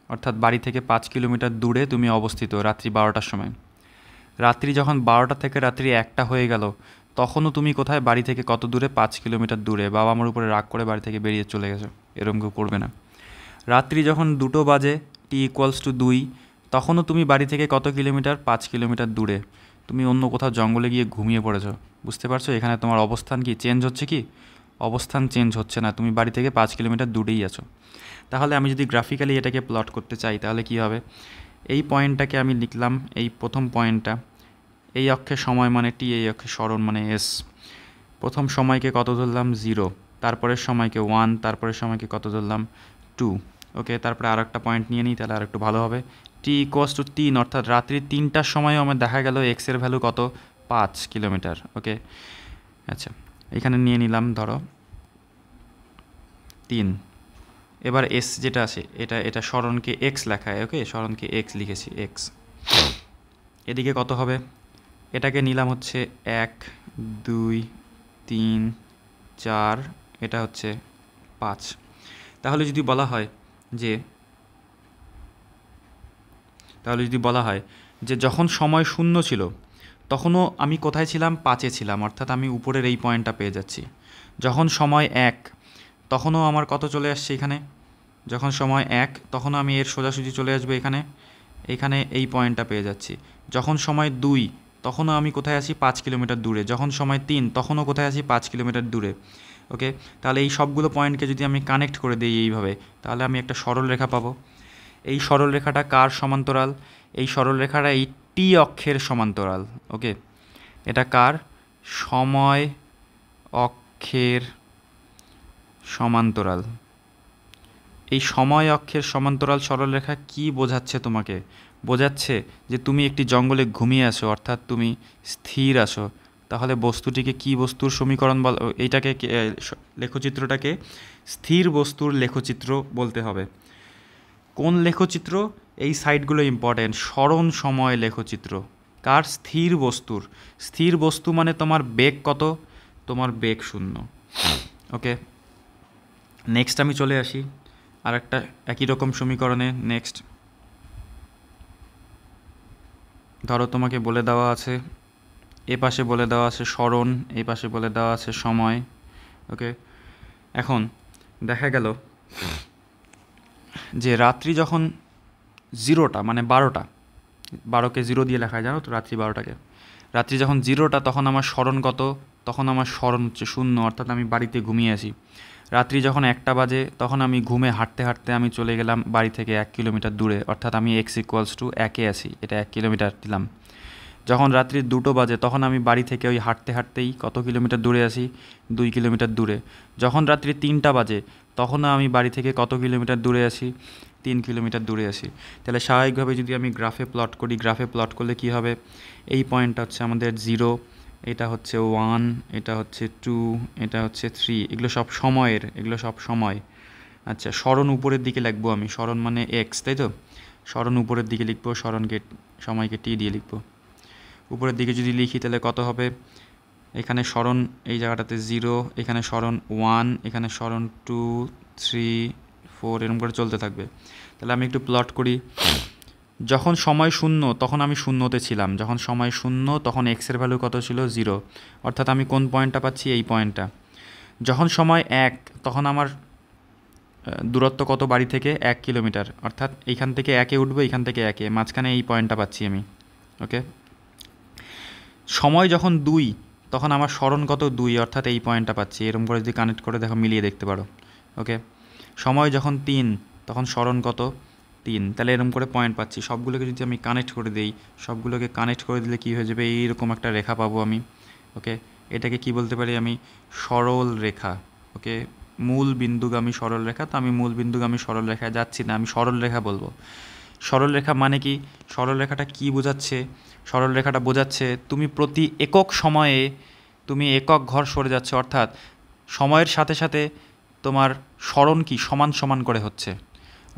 অর্থাৎ বাড়ি থেকে 5 কিলোমিটার দূরে তুমি অবস্থিত রাত্রি 12টার সময়। রাত্রি যখন 12টা থেকে রাত্রি 1টা হয়ে গেল তখনও তুমি কোথায়, বাড়ি থেকে কত দূরে, 5 কিলোমিটার দূরে। বাবা আমার উপরে রাগ করে বাড়ি থেকে বেরিয়ে চলে গেছে, এরকম কেউ করবে না। রাত্রি যখন 2টো বাজে, টি ইকুয়ালস টু 2, তখনও তুমি বাড়ি থেকে কত কিলোমিটার, 5 কিলোমিটার দূরে। তুমি অন্য কোথাও জঙ্গলে গিয়ে ঘুমিয়ে পড়েছো, বুঝতে পারছো? এখানে তোমার অবস্থান কি চেঞ্জ হচ্ছে, কি অবস্থান চেঞ্জ হচ্ছে না, তুমি বাড়ি থেকে 5 কিলোমিটার দূরেই আছো। তাহলে আমি যদি গ্রাফিক্যালি এটাকে প্লট করতে চাই তাহলে কি হবে, এই পয়েন্টটাকে আমি লিখলাম, এই প্রথম পয়েন্টটা, এই অক্ষে সময় মানে টি, এই অক্ষে স্মরণ মানে এস। প্রথম সময়কে কত ধরলাম, 0, তারপরের সময়কে 1, তারপরের সময়কে কত ধরলাম, 2। ওকে, তারপরে আর একটা পয়েন্ট নিয়ে নিই, তাহলে আর একটু ভালো হবে। টি ইকুয়ালস টু 3, অর্থাৎ রাত্রি 3টার সময়ও আমার দেখা গেল এক্সের ভ্যালু কত, 5 কিলোমিটার। ওকে, আচ্ছা, এখানে নিয়ে নিলাম ধরো 3। এবার এস যেটা আছে এটা স্মরণকে এক্স লেখায়। ওকে, স্মরণকে এক্স লিখেছি, এক্স। এদিকে কত হবে, এটাকে নিলাম হচ্ছে 1, 2, 3, 4, এটা হচ্ছে 5। তাহলে যদি বলা হয় যে যখন সময় শূন্য ছিল তখনও আমি কোথায় ছিলাম, 5-এ ছিলাম, অর্থাৎ আমি উপরের এই পয়েন্টটা পেয়ে যাচ্ছি। যখন সময় 1 তখনও আমার কত চলে আসছে এখানে, যখন সময় 1 তখনও আমি এর সোজাসুজি চলে আসবো এখানে এই পয়েন্টটা পেয়ে যাচ্ছি। যখন সময় 2 তখনও আমি কোথায় আছি, 5 কিলোমিটার দূরে। যখন সময় 3 তখনও কোথায় আছি, 5 কিলোমিটার দূরে। ওকে, তাহলে এই সবগুলো পয়েন্টকে যদি আমি কানেক্ট করে দিই এইভাবে, তাহলে আমি একটা সরলরেখা পাবো। এই সরলরেখাটা কার সমান্তরাল, এই সরলরেখাটা এই টি অক্ষের সমান্তরাল। ওকে, এটা কার, সময় অক্ষের সমান্তরাল। এই সময় অক্ষের সমান্তরাল সরলরেখা কি বোঝাচ্ছে তোমাকে, বোঝাচ্ছে যে তুমি একটি জঙ্গলে ঘুমিয়ে আছো, অর্থাৎ তুমি স্থির আছো। তাহলে বস্তুটিকে কি বস্তুর সমীকরণ বল, এইটাকে লেখচিত্রটাকে স্থির বস্তুর লেখচিত্র বলতে হবে। কোন লেখচিত্র, এই সাইডগুলো ইম্পর্টেন্ট, স্মরণ সময় লেখচিত্র। কার, স্থির বস্তুর। স্থির বস্তু মানে তোমার বেগ কত, তোমার বেগ 0। ওকে, নেক্সট আমি চলে আসি আর একটা একই রকম সমীকরণে। নেক্সট ধরো তোমাকে বলে দেওয়া আছে, এ পাশে বলে দেওয়া আছে স্মরণ, এই পাশে বলে দেওয়া আছে সময়। ওকে, এখন দেখা গেল যে রাত্রি যখন 0টা মানে 12টা, 12কে 0 দিয়ে লেখায়, জানো তো, রাত্রি 12টাকে। রাত্রি যখন 0টা তখন আমার স্মরণ কত, তখন আমার স্মরণ হচ্ছে 0, অর্থাৎ আমি বাড়িতে ঘুমিয়ে আছি। রাত্রি যখন 1টা বাজে তখন আমি ঘুমে হাঁটতে হাঁটতে আমি চলে গেলাম বাড়ি থেকে 1 কিলোমিটার দূরে, অর্থাৎ আমি এক্স ইকুয়ালস টু 1-এ আছি, এটা 1 কিলোমিটার দিলাম। যখন রাত্রি 2টো বাজে তখন আমি বাড়ি থেকে ওই হাঁটতে হাঁটতেই কত কিলোমিটার দূরে আসি, 2 কিলোমিটার দূরে। যখন রাত্রি 3টা বাজে তখনও আমি বাড়ি থেকে কত কিলোমিটার দূরে আসি, 3 কিলোমিটার দূরে আসি। তাহলে স্বাভাবিকভাবে যদি আমি গ্রাফে প্লট করি, গ্রাফে প্লট করলে কি হবে, এই পয়েন্টটা হচ্ছে আমাদের 0, এটা হচ্ছে 1, এটা হচ্ছে 2, এটা হচ্ছে 3, এগুলো সব সময়ের, এগুলো সব সময়। আচ্ছা, সরণ উপরের দিকে লিখবো আমি, সরণ মানে এক্স, তাই তো? সরণ উপরের দিকে লিখবো, সরণকে সময়কে টি দিয়ে লিখবো। উপরের দিকে যদি লিখি তাহলে কত হবে, এখানে সরণ এই জায়গাটাতে 0, এখানে সরণ 1, এখানে সরণ 2, 3, 4, এরকম করে চলতে থাকবে। তাহলে আমি একটু প্লট করি। যখন সময় 0 তখন আমি 0তে ছিলাম, যখন সময় 0 তখন এক্সের ভ্যালু কত ছিল, 0, অর্থাৎ আমি কোন পয়েন্টটা পাচ্ছি, এই পয়েন্টটা। যখন সময় 1 তখন আমার দূরত্ব কত বাড়ি থেকে, 1 কিলোমিটার, অর্থাৎ এইখান থেকে 1-এ উঠবো, এইখান থেকে 1-এ, মাঝখানে এই পয়েন্টটা পাচ্ছি আমি। ওকে, সময় যখন 2 তখন আমার সরণ কত, 2, অর্থাৎ এই পয়েন্টটা পাচ্ছি। এরকম করে যদি কানেক্ট করে দেখো, মিলিয়ে দেখতে পারো। ওকে, সময় যখন 3 তখন সরণ কত, 3, তাহলে এরকম করে পয়েন্ট পাচ্ছি। সবগুলোকে যদি আমি কানেক্ট করে দিই, সবগুলোকে কানেক্ট করে দিলে কী হয়ে যাবে, এইরকম একটা রেখা পাবো আমি। ওকে, এটাকে কি বলতে পারি আমি, সরল রেখা। ওকে, মূল বিন্দুগামী সরল রেখা। তো আমি মূল বিন্দুগামী সরল রেখায় যাচ্ছি না, আমি সরল রেখা বলবো। সরল রেখা মানে কি, সরল রেখাটা কি বোঝাচ্ছে, সরল রেখাটা বোঝাচ্ছে তুমি প্রতি একক সময়ে তুমি একক ঘর সরে যাচ্ছে, অর্থাৎ সময়ের সাথে সাথে তোমার সরণ কি সমান সমান করে হচ্ছে,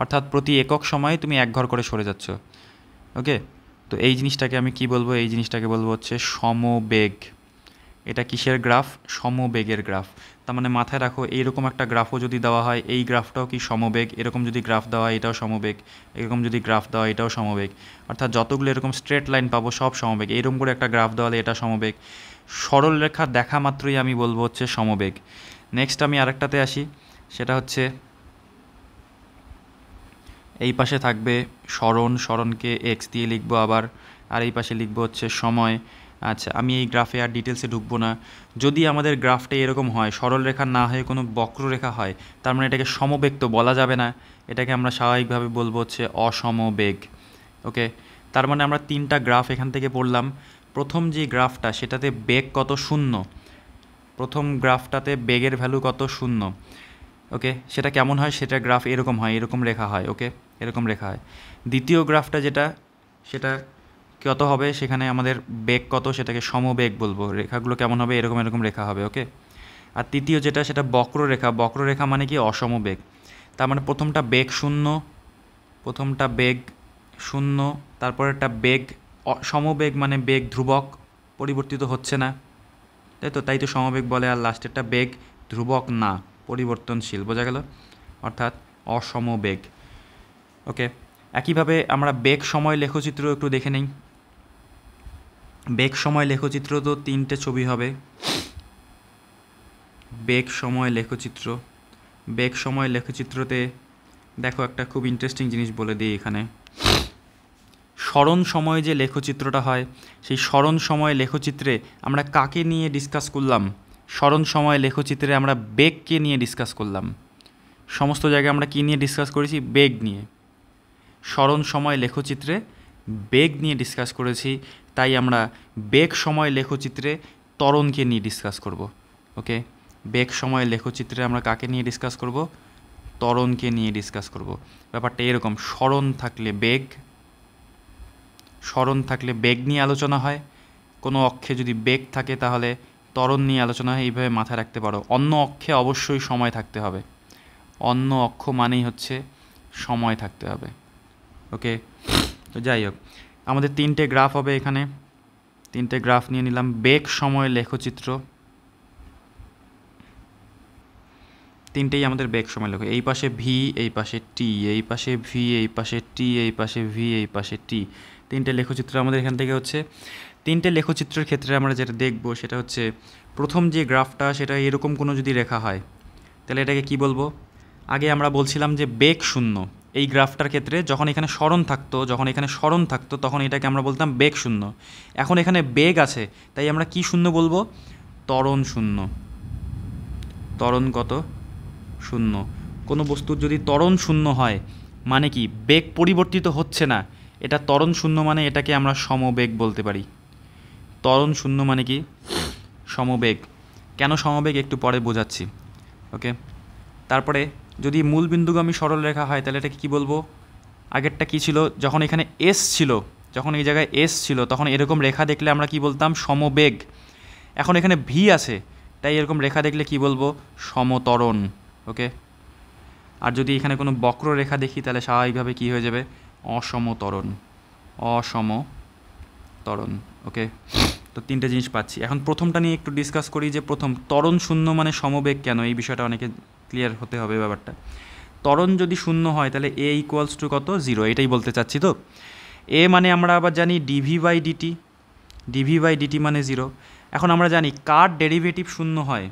অর্থাৎ প্রতি একক সময়ে তুমি 1 ঘর করে সরে যাচ্ছ। ওকে, তো এই জিনিসটাকে আমি কি বলবো, এই জিনিসটাকে বলবো হচ্ছে সমবেগ। এটা কিসের গ্রাফ, সমবেগের গ্রাফ। তার মানে মাথায় রাখো, এইরকম একটা গ্রাফও যদি দেওয়া হয়, এই গ্রাফটাও কি সমবেগ, এরকম যদি গ্রাফ দেওয়া হয় এটাও সমবেগ, এরকম যদি গ্রাফ দেওয়া হয় এটাও সমবেগ, অর্থাৎ যতগুলো এরকম স্ট্রেট লাইন পাবো সব সমবেগ। এইরকম করে একটা গ্রাফ দেওয়া হলে এটা সমবেগ। সরল রেখা দেখা মাত্রই আমি বলবো হচ্ছে সমবেগ। নেক্সট আমি আরেকটাতে আসি, সেটা হচ্ছে এই পাশে থাকবে সরণ, সরণকে এক্স দিয়ে লিখবো আবার, আর এই পাশে লিখবো হচ্ছে সময়। আচ্ছা, আমি এই গ্রাফে আর ডিটেলসে ঢুকবো না। যদি আমাদের গ্রাফটা এরকম হয়, সরল রেখা না হয়ে কোনো বক্ররেখা হয়, তার মানে এটাকে সমবেগ তো বলা যাবে না, এটাকে আমরা স্বাভাবিকভাবে বলবো হচ্ছে অসমবেগ। ওকে, তার মানে আমরা 3টা গ্রাফ এখান থেকে পড়লাম। প্রথম যে গ্রাফটা সেটাতে বেগ কত, 0, প্রথম গ্রাফটাতে বেগের ভ্যালু কত, 0। ওকে, সেটা কেমন হয়, সেটা গ্রাফ এরকম হয়, এরকম রেখা হয়। ওকে, এরকম রেখা হয়। দ্বিতীয় গ্রাফটা যেটা, সেটা কত হবে, সেখানে আমাদের বেগ কত, সেটাকে সমবেগ বলবো। রেখাগুলো কেমন হবে, এরকম এরকম রেখা হবে। ওকে, আর তৃতীয় যেটা, সেটা বক্ররেখা। বক্ররেখা মানে কি, অসমবেগ। তার মানে প্রথমটা বেগ 0, প্রথমটা বেগ 0, তারপরেরটা বেগ সমবেগ, মানে বেগ ধ্রুবক, পরিবর্তিত হচ্ছে না, তাই তো, তাই তো সমবেগ বলে। আর লাস্টেরটা বেগ ধ্রুবক না, পরিবর্তনশীল, বোঝা গেল, অর্থাৎ অসমবেগ। ওকে, একইভাবে আমরা বেগ সময় লেখচিত্র একটু দেখে নেই। বেগ সময় লেখচিত্র তো 3টে ছবি হবে। বেগ সময় লেখচিত্র, বেগ সময় লেখচিত্রতে দেখো একটা খুব ইন্টারেস্টিং জিনিস বলে দিই এখানে। সরণ সময় যে লেখচিত্রটা হয়, সেই সরণ সময় লেখচিত্রে আমরা কাকে নিয়ে ডিসকাস করলাম, সরণ সময় লেখচিত্রে আমরা বেগকে নিয়ে ডিসকাস করলাম। সমস্ত জায়গায় আমরা কী নিয়ে ডিসকাস করেছি, বেগ নিয়ে। সরণ সময় লেখচিত্রে বেগ নিয়ে ডিসকাস করেছি, তাই আমরা বেগ সময় লেখচিত্রে ত্বরণকে নিয়ে ডিসকাস করব। ওকে, বেগ সময় লেখচিত্রে আমরা কাকে নিয়ে ডিসকাস করব, ত্বরণকে নিয়ে ডিসকাস করব। ব্যাপারটা এরকম, সরণ থাকলে বেগ, সরণ থাকলে বেগ নিয়ে আলোচনা হয়, কোনো অক্ষে যদি বেগ থাকে তাহলে ত্বরণ নিয়ে আলোচনা হয়। এইভাবে মাথায় রাখতে পারো। অন্য অক্ষে অবশ্যই সময় থাকতে হবে, অন্য অক্ষ মানেই হচ্ছে সময় থাকতে হবে। ওকে, তো যাই হোক, আমাদের 3টে গ্রাফ হবে এখানে। 3টে গ্রাফ নিয়ে নিলাম। বেগ সময় লেখচিত্র, 3টেই আমাদের বেগ সময় লেখ। এই পাশে ভি, এই পাশে টি, এই পাশে ভি, এই পাশে টি, এই পাশে ভি, এই পাশে টি। 3টে লেখচিত্র আমাদের এখান থেকে হচ্ছে। 3টে লেখচিত্রের ক্ষেত্রে আমরা যেটা দেখব সেটা হচ্ছে, প্রথম যে গ্রাফটা সেটা এরকম কোনো যদি রেখা হয়, তাহলে এটাকে কি বলবো। আগে আমরা বলছিলাম যে বেগ 0, এই গ্রাফটার ক্ষেত্রে যখন এখানে সরণ থাকতো তখন এটাকে আমরা বলতাম বেগ 0। এখন এখানে বেগ আছে, তাই আমরা কি 0 বলবো, ত্বরণ 0। ত্বরণ কত, 0। কোনো বস্তুর যদি ত্বরণ 0 হয় মানে কি, বেগ পরিবর্তিত হচ্ছে না, এটা ত্বরণ 0, মানে এটাকে আমরা সমবেগ বলতে পারি। ত্বরণ শূন্য মানে কি সমবেগ। কেন সমবেগ একটু পরে বোঝাচ্ছি, ওকে। তারপরে যদি মূল বিন্দুগামী সরলরেখা হয় তাহলে এটাকে কী বলবো? আগেরটা কী ছিল? যখন এখানে এস ছিল, যখন এই জায়গায় এস ছিল তখন এরকম রেখা দেখলে আমরা কি বলতাম? সমবেগ। এখন এখানে ভি আছে, তাই এরকম রেখা দেখলে কি বলবো? সমত্বরণ, ওকে। আর যদি এখানে কোনো বক্ররেখা দেখি তাহলে স্বাভাবিকভাবে কী হয়ে যাবে? অসমত্বরণ, অসমত্বরণ, ওকে। তো তিনটে জিনিস পাচ্ছি। এখন প্রথমটা নিয়ে একটু ডিসকাস করি, যে প্রথম ত্বরণ শূন্য মানে সমবেগ কেন? এই বিষয়টা অনেকে ক্লিয়ার হতে হবে ব্যাপারটা। ত্বরণ যদি শূন্য হয় তাহলে এ ইকুয়ালস টু কত? 0, এটাই বলতে চাচ্ছি। তো এ মানে আমরা আবার জানি D V by D T, D V by D T মানে 0। এখন আমরা জানি কার ডেরিভেটিভ শূন্য হয়?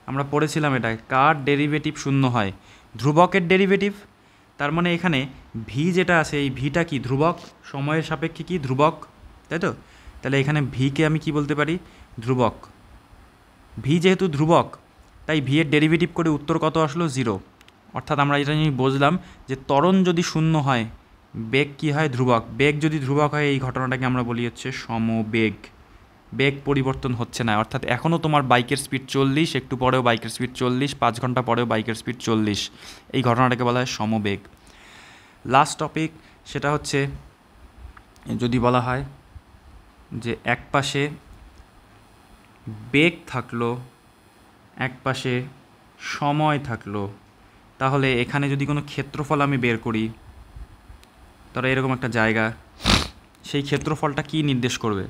আমরা পড়েছিলাম এটা, কার ডেরিভেটিভ শূন্য হয়? ধ্রুবকের ডেরিভেটিভ। তার মানে এখানে ভি যেটা আছে এই ভিটা কি? ধ্রুবক, সময়ের সাপেক্ষে কি ধ্রুবক, তাই তো? তাহলে এখানে ভিকে আমি কি বলতে পারি? ধ্রুবক। ভি যেহেতু ধ্রুবক তাই ভি এর ডেরিভেটিভ করে উত্তর কত আসলো? 0। অর্থাৎ আমরা এটা নিয়ে বুঝলাম যে ত্বরণ যদি শূন্য হয় বেগ কি হয়? ধ্রুবক। বেগ যদি ধ্রুবক হয় এই ঘটনাটাকে আমরা বলি হচ্ছে সমবেগ। বেগ পরিবর্তন হচ্ছে না, অর্থাৎ এখনও তোমার বাইকের স্পিড 40, একটু পরেও বাইকের স্পিড 40, 5 ঘন্টা পরেও বাইকের স্পিড 40, এই ঘটনাটাকে বলা হয় সমবেগ। লাস্ট টপিক সেটা হচ্ছে যদি বলা হয় যে এক পাশে বেগ থাকলো, এক পাশে সময় থাকলো, তাহলে এখানে যদি কোনো ক্ষেত্রফল আমি বের করি, তাহলে এরকম একটা জায়গা, সেই ক্ষেত্রফলটা কি নির্দেশ করবে?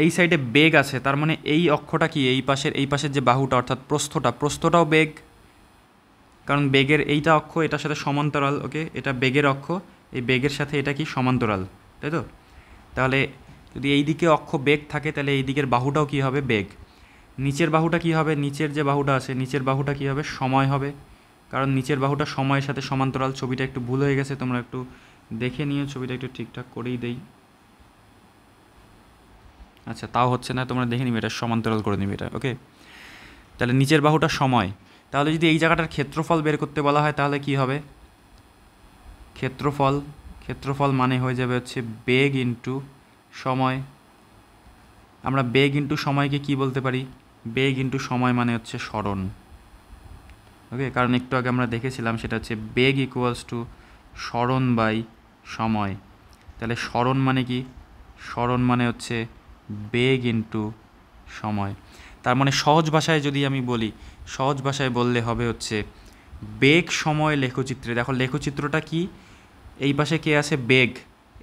এই সাইডে বেগ আছে, তার মানে এই অক্ষটা কি? এই পাশের যে বাহুটা অর্থাৎ প্রস্থটাও বেগ, কারণ বেগের এইটা অক্ষ এটার সাথে সমান্তরাল, ওকে। এটা বেগের অক্ষ, এই বেগের সাথে এটা কি? সমান্তরাল, তাই তো? তাহলে যদি এই দিকে অক্ষ বেগ থাকে তাহলে এই দিকের বাহুটাও কি হবে? বেগ। নিচের বাহুটা কি হবে? নিচের যে বাহুটা আছে নিচের বাহুটা কি হবে? সময় হবে, কারণ নিচের বাহুটা সময়ের সাথে সমান্তরাল। ছবিটা একটু ভুল হয়ে গেছে, তোমরা একটু দেখে নিও, ছবিটা একটু ঠিকঠাক করেই দেই। আচ্ছা, তাও হচ্ছে না, তোমরা দেখে নিবে, এটা সমান্তরাল করে নিবে এটা, ওকে। তাহলে নিচের বাহুটা সময়। তাহলে যদি এই জায়গাটার ক্ষেত্রফল বের করতে বলা হয় তাহলে কি হবে? ক্ষেত্রফল মানে হয়ে যাবে হচ্ছে বেগ ইন্টু সময়। আমরা বেগ ইন্টু সময়কে কি বলতে পারি? বেগ ইন্টু সময় মানে হচ্ছে সরণ, ওকে। কারণ একটু আগে আমরা দেখেছিলাম সেটা হচ্ছে বেগ ইকুয়ালস টু সরণ বাই সময়। তাহলে সরণ মানে কি? সরণ মানে হচ্ছে বেগ ইন্টু সময়। তার মানে সহজ ভাষায় যদি আমি বলি, সহজ ভাষায় বললে হবে হচ্ছে বেগ সময় লেখচিত্রে। দেখো লেখচিত্রটা কি? এই পাশে কে আছে? বেগ,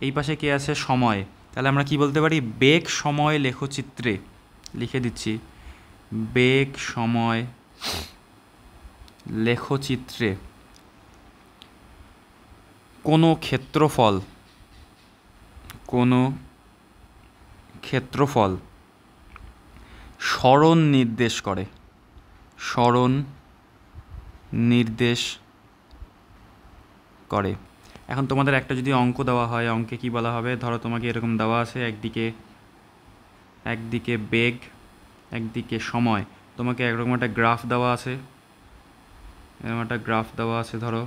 এই পাশে কে আছে? সময়। তাহলে আমরা কি বলতে পারি? বেগ সময় লেখচিত্রে, লিখে দিচ্ছি, বেগ সময় লেখচিত্রে কোনো ক্ষেত্রফল সরণ নির্দেশ করে, সরণ নির্দেশ করে। এখন তোমাদের একটা যদি অঙ্ক দেওয়া হয়, অঙ্কে কি বলা হবে? ধরো তোমাকে এরকম দেওয়া আছে, একদিকে বেগ, একদিকে সময়, তোমাকে এরকম একটা গ্রাফ দেওয়া আছে, ধরো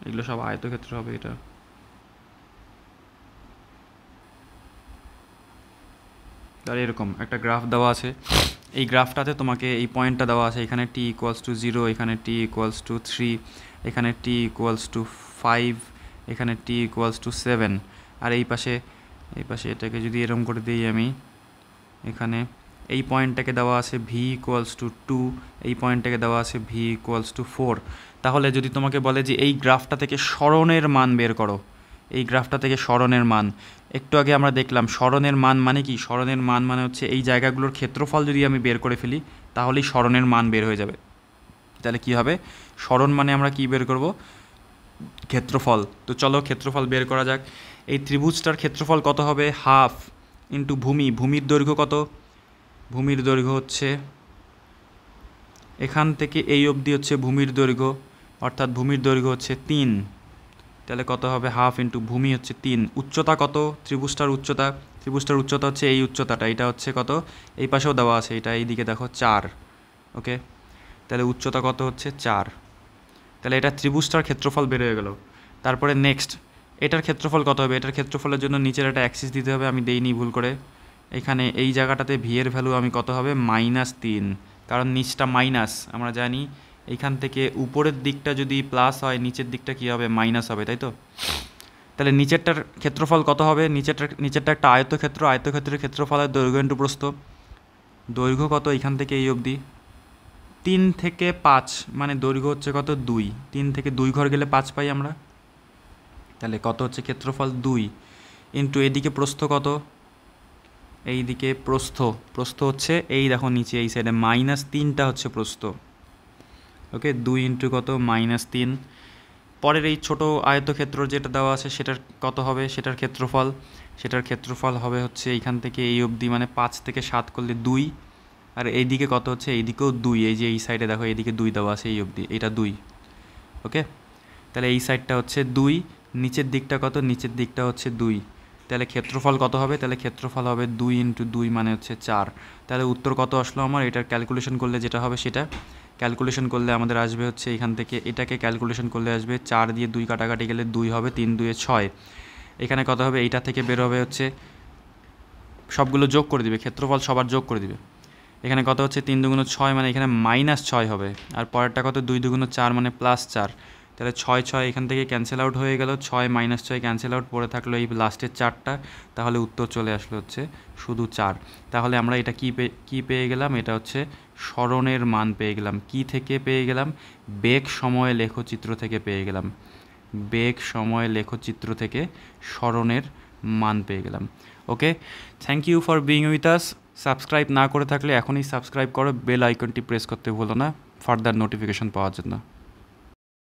এগুলো সব আয়তক্ষেত্র হবে। এটা আর এরকম একটা গ্রাফ দেওয়া আছে, এই গ্রাফটাতে তোমাকে এই পয়েন্টটা দেওয়া আছে, এখানে টি ইকুয়ালস টু 0, এখানে টি ইকুয়ালস টু 3, এখানে টি ইকুয়ালস টু 5, এখানে টি ইকুয়ালস টু 7, আর এই পাশে এটাকে যদি এরকম করে দিই আমি, এখানে এই পয়েন্টটাকে দেওয়া আছে ভি ইকুয়ালস টু 2, এই পয়েন্টটাকে দেওয়া আছে ভি ইকুয়ালস টু 4। তাহলে যদি তোমাকে বলে যে এই গ্রাফটা থেকে সরণের মান বের করো, এই গ্রাফটা থেকে সরণের মান, একটু আগে আমরা দেখলাম সরণের মান মানে কি? সরণের মান মানে হচ্ছে এই জায়গাগুলোর ক্ষেত্রফল যদি আমি বের করে ফেলি তাহলেই সরণের মান বের হয়ে যাবে। তাহলে কি হবে? সরণ মানে আমরা কি বের করব? ক্ষেত্রফল। তো চলো ক্ষেত্রফল বের করা যাক। এই ত্রিভুজটার ক্ষেত্রফল কত হবে? হাফ ইন্টু ভূমি। ভূমির দৈর্ঘ্য কত? ভূমির দৈর্ঘ্য হচ্ছে এখান থেকে এই অবধি হচ্ছে ভূমির দৈর্ঘ্য, অর্থাৎ ভূমির দৈর্ঘ্য হচ্ছে 3। তাহলে কত হবে? হাফ ইন্টু ভূমি হচ্ছে 3। উচ্চতা কত? ত্রিভুজটার উচ্চতা হচ্ছে এই উচ্চতাটা, এটা হচ্ছে কত? এই পাশেও দেওয়া আছে, এটা এইদিকে দেখো 4, ওকে। তাহলে উচ্চতা কত হচ্ছে? 4। তাহলে এটা ত্রিভুজটার ক্ষেত্রফল বের হয়ে গেল। তারপরে নেক্সট এটার ক্ষেত্রফল কত হবে? এটার ক্ষেত্রফলের জন্য নিচের একটা অ্যাক্সিস দিতে হবে, আমি দেইনি ভুল করে। এখানে এই জায়গাটাতে ভি এর ভ্যালু আমি কত হবে? -3, কারণ নিচটা মাইনাস, আমরা জানি এইখান থেকে উপরের দিকটা যদি প্লাস হয় নিচের দিকটা কী হবে? মাইনাস হবে, তাই তো? তাহলে নিচেরটার ক্ষেত্রফল কত হবে? নিচেরটা একটা আয়তক্ষেত্র, আয়তক্ষেত্রের ক্ষেত্রফলের দৈর্ঘ্য ইন্টু প্রস্থ। দৈর্ঘ্য কত এইখান থেকে এই অবধি? 3 থেকে 5, মানে দৈর্ঘ্য হচ্ছে কত? 2। 3 থেকে 2 ঘর গেলে 5 পাই আমরা। তাহলে কত হচ্ছে ক্ষেত্রফল? 2 ইন্টু এদিকে প্রস্থ কত? এই দিকে প্রস্থ হচ্ছে এই দেখো নিচে এই সাইডে -3টা হচ্ছে প্রস্থ। ওকে, 2 ইন্টু কত? -3। পরের এই ছোট আয়তক্ষেত্র যেটা দেওয়া আছে সেটার কত হবে? সেটার ক্ষেত্রফল হবে হচ্ছে এইখান থেকে এই অবধি, মানে 5 থেকে 7 করলে 2। আর এইদিকে কত হচ্ছে? এইদিকেও 2, এই যে এই সাইডে দেখো এইদিকে 2 দেওয়া আছে এই অবধি, এটা 2। ওকে, তাহলে এই সাইডটা হচ্ছে 2, নিচের দিকটা কত? নিচের দিকটা হচ্ছে 2। তাহলে ক্ষেত্রফল কত হবে? তাহলে ক্ষেত্রফল হবে 2 ইন্টু 2 মানে হচ্ছে 4। তাহলে উত্তর কত আসলো আমার? এটার ক্যালকুলেশন করলে যেটা হবে সেটা ক্যালকুলেশন করলে আমাদের আসবে হচ্ছে এখান থেকে, এটাকে ক্যালকুলেশন করলে আসবে 4 দিয়ে 2 কাটাকাটি গেলে 2 হবে, 3 2 6। এখানে কত হবে? এইটা থেকে বের হবে হচ্ছে, সবগুলো যোগ করে দিবে, ক্ষেত্রফল সবার যোগ করে দিবে। এখানে কত হচ্ছে? 3 2 6, মানে এখানে -6 হবে। আর পরেরটা কত? 2 2 4, মানে +4। তাহলে 6 6 এখান থেকে ক্যান্সেল আউট হয়ে গেল, 6 -6 ক্যান্সেল আউট, পড়ে থাকলো এই লাস্টের 4টা। তাহলে উত্তর চলে আসলো হচ্ছে শুধু 4। তাহলে আমরা এটা কী পেয়ে গেলাম? এটা হচ্ছে সরণের মান পেয়ে গেলাম। কি থেকে পেয়ে গেলাম? বেগ সময় লেখচিত্র থেকে পেয়ে গেলাম। বেগ সময় লেখচিত্র থেকে সরণের মান পেয়ে গেলাম। Okay, thank you for being with us. Subscribe না করে থাকলে এখনই সাবস্ক্রাইব করো, বেল আইকনটি প্রেস করতে ভুলো না ফার্দার নোটিফিকেশন পাওয়ার জন্য।